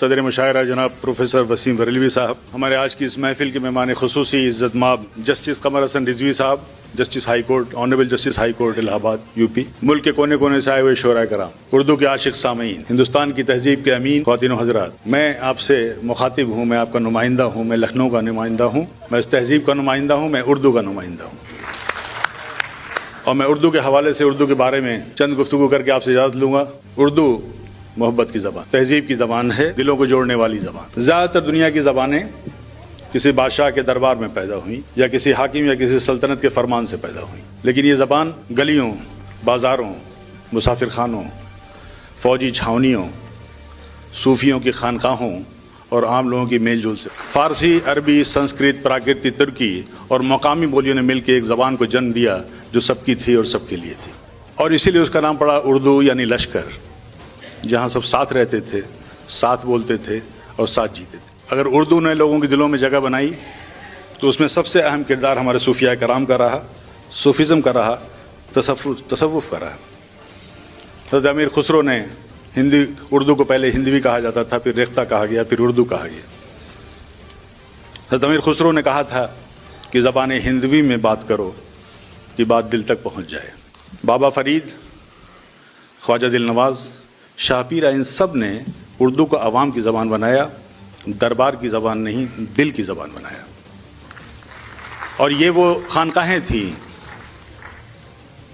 صدر مشاعرہ جناب پروفیسر وسیم بریلوی صاحب، ہمارے آج کی اس محفل کے مہمان خصوصی عزت مآب جسٹس قمر حسن رضوی صاحب، justice high court, honourable justice high court الہ آباد یوپی، ملک کے کونے کونے سے آئے ہوئے شعراء کرام، اردو کے عاشق سامعین، ہندوستان کی تہذیب کے امین خواتین و حضرات، میں آپ سے مخاطب ہوں، میں آپ کا نمائندہ ہوں، میں لکھنؤ کا نمائندہ ہوں، میں اس تہذیب کا نمائندہ ہوں، میں اردو کا نمائندہ ہوں، اور میں اردو کے حوالے سے اردو کے بارے میں چند گفتگو کر کے آپ سے اجازت لوں گا۔ اردو محبت کی زبان، تہذیب کی زبان ہے، دلوں کو جوڑنے والی زبان۔ زیادہ تر دنیا کی زبانیں کسی بادشاہ کے دربار میں پیدا ہوئیں یا کسی حاکم یا کسی سلطنت کے فرمان سے پیدا ہوئیں، لیکن یہ زبان گلیوں، بازاروں، مسافر خانوں، فوجی چھاونیوں، صوفیوں کی خانقاہوں اور عام لوگوں کی میل جول سے، فارسی، عربی، سنسکرت، پراکرتی، ترکی اور مقامی بولیوں نے مل کے ایک زبان کو جنم دیا جو سب کی تھی اور سب کے لیے تھی، اور اسی لیے اس کا نام پڑا اردو، یعنی لشکر، جہاں سب ساتھ رہتے تھے، ساتھ بولتے تھے اور ساتھ جیتے تھے۔ اگر اردو نے لوگوں کے دلوں میں جگہ بنائی تو اس میں سب سے اہم کردار ہمارے صوفیاء کرام کا رہا، صوفیزم کا رہا، تصوف کا رہا۔ حضرت امیر خسرو نے اردو کو پہلے ہندوی کہا جاتا تھا، پھر ریختہ کہا گیا، پھر اردو کہا گیا۔ حضرت امیر خسرو نے کہا تھا کہ زبان ہندوی میں بات کرو کہ بات دل تک پہنچ جائے۔ بابا فرید، خواجہ دل نواز، شاہ پیرا، ان سب نے اردو کو عوام کی زبان بنایا، دربار کی زبان نہیں، دل کی زبان بنایا۔ اور یہ وہ خانقاہیں تھیں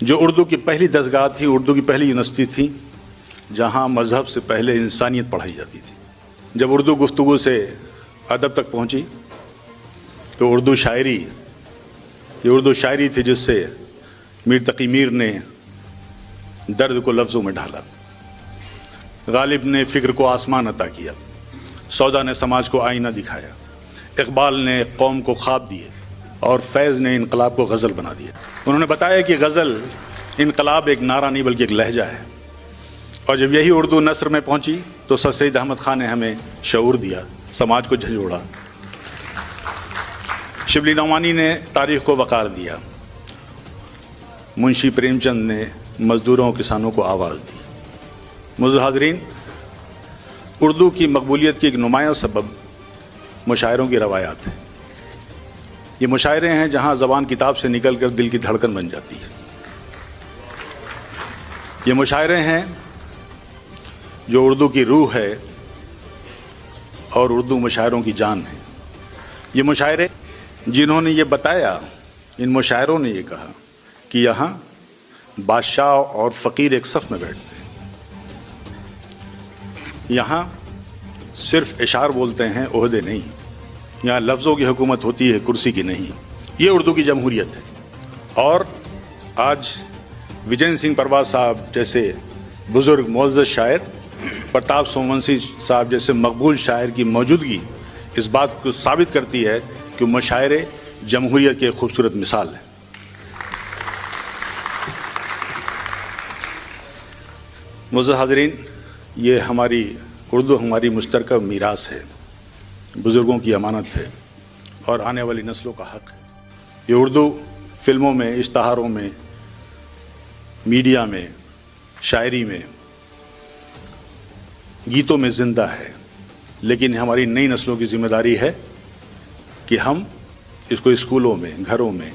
جو اردو کی پہلی دستگاہ تھی، اردو کی پہلی یونیورسٹی تھی، جہاں مذہب سے پہلے انسانیت پڑھائی جاتی تھی۔ جب اردو گفتگو سے ادب تک پہنچی تو اردو شاعری، یہ اردو شاعری تھی جس سے میر تقی میر نے درد کو لفظوں میں ڈھالا، غالب نے فکر کو آسمان عطا کیا، سودا نے سماج کو آئینہ دکھایا، اقبال نے قوم کو خواب دیے اور فیض نے انقلاب کو غزل بنا دیا۔ انہوں نے بتایا کہ غزل انقلاب ایک نعرہ نہیں بلکہ ایک لہجہ ہے، اور جب یہی اردو نثر میں پہنچی تو سر سید احمد خان نے ہمیں شعور دیا، سماج کو جھنجھوڑا۔ شبلی نعمانی نے تاریخ کو وقار دیا، منشی پریم چند نے مزدوروں کسانوں کو آواز دی۔ معزز حاضرین، اردو کی مقبولیت کی ایک نمایاں سبب مشاعروں کی روایات ہے۔ یہ مشاعرے ہیں جہاں زبان کتاب سے نکل کر دل کی دھڑکن بن جاتی ہے۔ یہ مشاعرے ہیں جو اردو کی روح ہے اور اردو مشاعروں کی جان ہے۔ یہ مشاعرے جنہوں نے یہ بتایا، ان مشاعروں نے یہ کہا کہ یہاں بادشاہ اور فقیر ایک صف میں بیٹھتے ہیں، یہاں صرف اشعار بولتے ہیں، عہدے نہیں، یہاں لفظوں کی حکومت ہوتی ہے، کرسی کی نہیں۔ یہ اردو کی جمہوریت ہے۔ اور آج وجین سنگھ پرواد صاحب جیسے بزرگ معزز شاعر، پرتاپ سومونسی صاحب جیسے مقبول شاعر کی موجودگی اس بات کو ثابت کرتی ہے کہ مشاعرے جمہوریت کی ایک خوبصورت مثال ہے۔ معزز حاضرین، یہ ہماری اردو ہماری مشترکہ میراث ہے، بزرگوں کی امانت ہے اور آنے والی نسلوں کا حق ہے۔ یہ اردو فلموں میں، اشتہاروں میں، میڈیا میں، شاعری میں، گیتوں میں زندہ ہے، لیکن ہماری نئی نسلوں کی ذمہ داری ہے کہ ہم اس کو اسکولوں میں، گھروں میں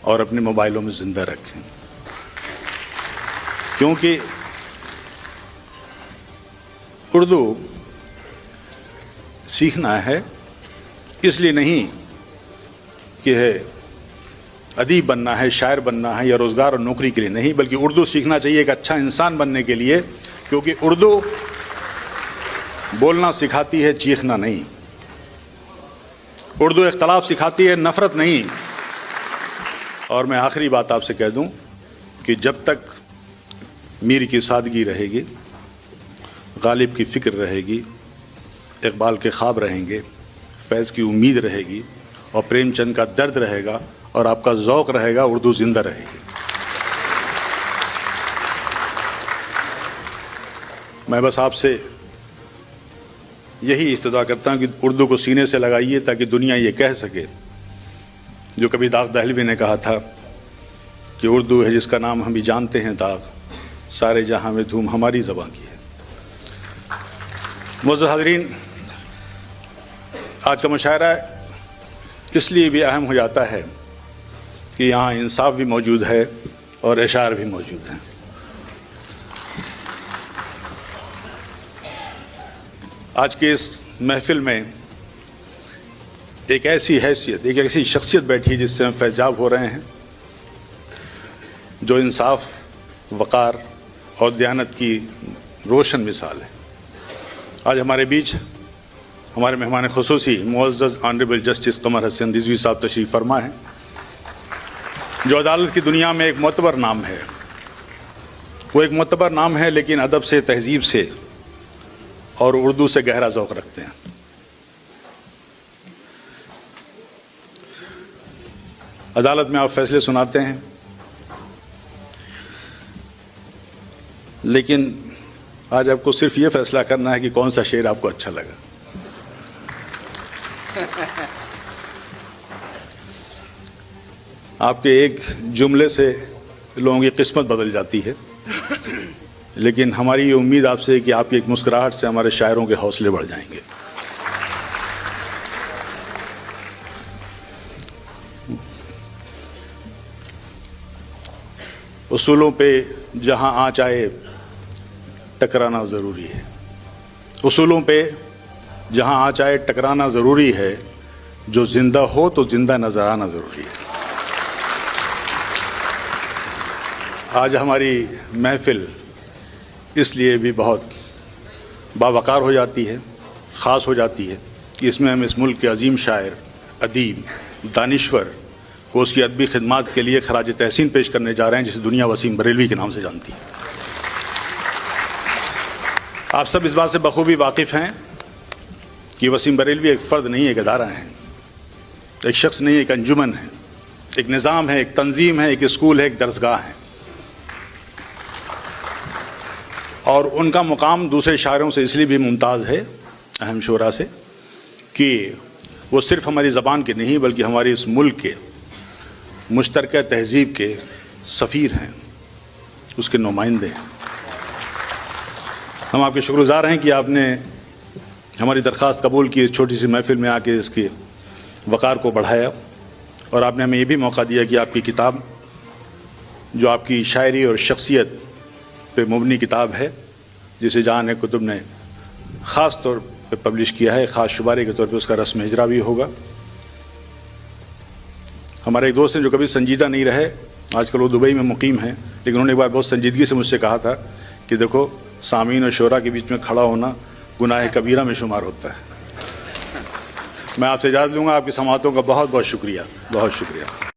اور اپنے موبائلوں میں زندہ رکھیں، کیونکہ اردو سیکھنا ہے اس لیے نہیں کہ ادیب بننا ہے، شاعر بننا ہے یا روزگار اور نوکری کے لیے نہیں، بلکہ اردو سیکھنا چاہیے ایک اچھا انسان بننے کے لیے، کیونکہ اردو بولنا سکھاتی ہے، چیخنا نہیں۔ اردو اختلاف سکھاتی ہے، نفرت نہیں۔ اور میں آخری بات آپ سے کہہ دوں کہ جب تک میر کی سادگی رہے گی، غالب کی فکر رہے گی، اقبال کے خواب رہیں گے، فیض کی امید رہے گی اور پریم چند کا درد رہے گا اور آپ کا ذوق رہے گا، اردو زندہ رہے گی۔ میں بس آپ سے یہی استدعا کرتا ہوں کہ اردو کو سینے سے لگائیے تاکہ دنیا یہ کہہ سکے جو کبھی داغ دہلوی نے کہا تھا کہ اردو ہے جس کا نام ہم بھی جانتے ہیں داغ، سارے جہاں میں دھوم ہماری زباں کی ہے۔ معزز حاضرین، آج کا مشاعرہ اس لیے بھی اہم ہو جاتا ہے کہ یہاں انصاف بھی موجود ہے اور اشعار بھی موجود ہیں۔ آج کے اس محفل میں ایک ایسی حیثیت، ایک ایسی شخصیت بیٹھی جس سے ہم فیضیاب ہو رہے ہیں، جو انصاف، وقار اور دیانت کی روشن مثال ہے۔ آج ہمارے بیچ ہمارے مہمان خصوصی معزز آنریبل جسٹس قمر حسن رضوی صاحب تشریف فرما ہیں، جو عدالت کی دنیا میں ایک معتبر نام ہے۔ وہ ایک معتبر نام ہے لیکن ادب سے، تہذیب سے اور اردو سے گہرا ذوق رکھتے ہیں۔ عدالت میں آپ فیصلے سناتے ہیں، لیکن آج آپ کو صرف یہ فیصلہ کرنا ہے کہ کون سا شعر آپ کو اچھا لگا۔ آپ کے ایک جملے سے لوگوں کی قسمت بدل جاتی ہے، لیکن ہماری یہ امید آپ سے ہے کہ آپ کی ایک مسکراہٹ سے ہمارے شاعروں کے حوصلے بڑھ جائیں گے۔ اصولوں پہ جہاں آنچ آئے ٹکرانا ضروری ہے۔ اصولوں پہ جہاں آنچ آئے ٹکرانا ضروری ہے، جو زندہ ہو تو زندہ نظر آنا ضروری ہے۔ آج ہماری محفل اس لیے بھی بہت باوقار ہو جاتی ہے، خاص ہو جاتی ہے کہ اس میں ہم اس ملک کے عظیم شاعر، ادیب، دانشور کو اس کی ادبی خدمات کے لیے خراج تحسین پیش کرنے جا رہے ہیں، جسے دنیا وسیم بریلوی کے نام سے جانتی ہے۔ آپ سب اس بات سے بخوبی واقف ہیں کہ وسیم بریلوی ایک فرد نہیں، ایک ادارہ ہے، ایک شخص نہیں، ایک انجمن ہے، ایک نظام ہے، ایک تنظیم ہے، ایک اسکول ہے، ایک درسگاہ ہے۔ اور ان کا مقام دوسرے شاعروں سے اس لیے بھی ممتاز ہے، اہم شعراء سے، کہ وہ صرف ہماری زبان کے نہیں بلکہ ہماری اس ملک کے مشترکہ تہذیب کے سفیر ہیں، اس کے نمائندے ہیں۔ ہم آپ کے شکر گزار ہیں کہ آپ نے ہماری درخواست قبول کی، اس چھوٹی سی محفل میں آ کے اس کے وقار کو بڑھایا، اور آپ نے ہمیں یہ بھی موقع دیا کہ آپ کی کتاب، جو آپ کی شاعری اور شخصیت پہ مبنی کتاب ہے، جسے جہان کتب نے خاص طور پہ پبلش کیا ہے، خاص شمارے کے طور پہ اس کا رسم اجرا بھی ہوگا۔ ہمارے ایک دوست ہیں جو کبھی سنجیدہ نہیں رہے، آج کل وہ دبئی میں مقیم ہیں، لیکن انہوں نے ایک بار بہت سنجیدگی سے مجھ سے کہا تھا کہ دیکھو، سامعین اور شعراء کے بیچ میں کھڑا ہونا گناہ کبیرہ میں شمار ہوتا ہے۔ میں آپ سے اجازت لوں گا۔ آپ کی سماعتوں کا بہت بہت شکریہ، بہت شکریہ۔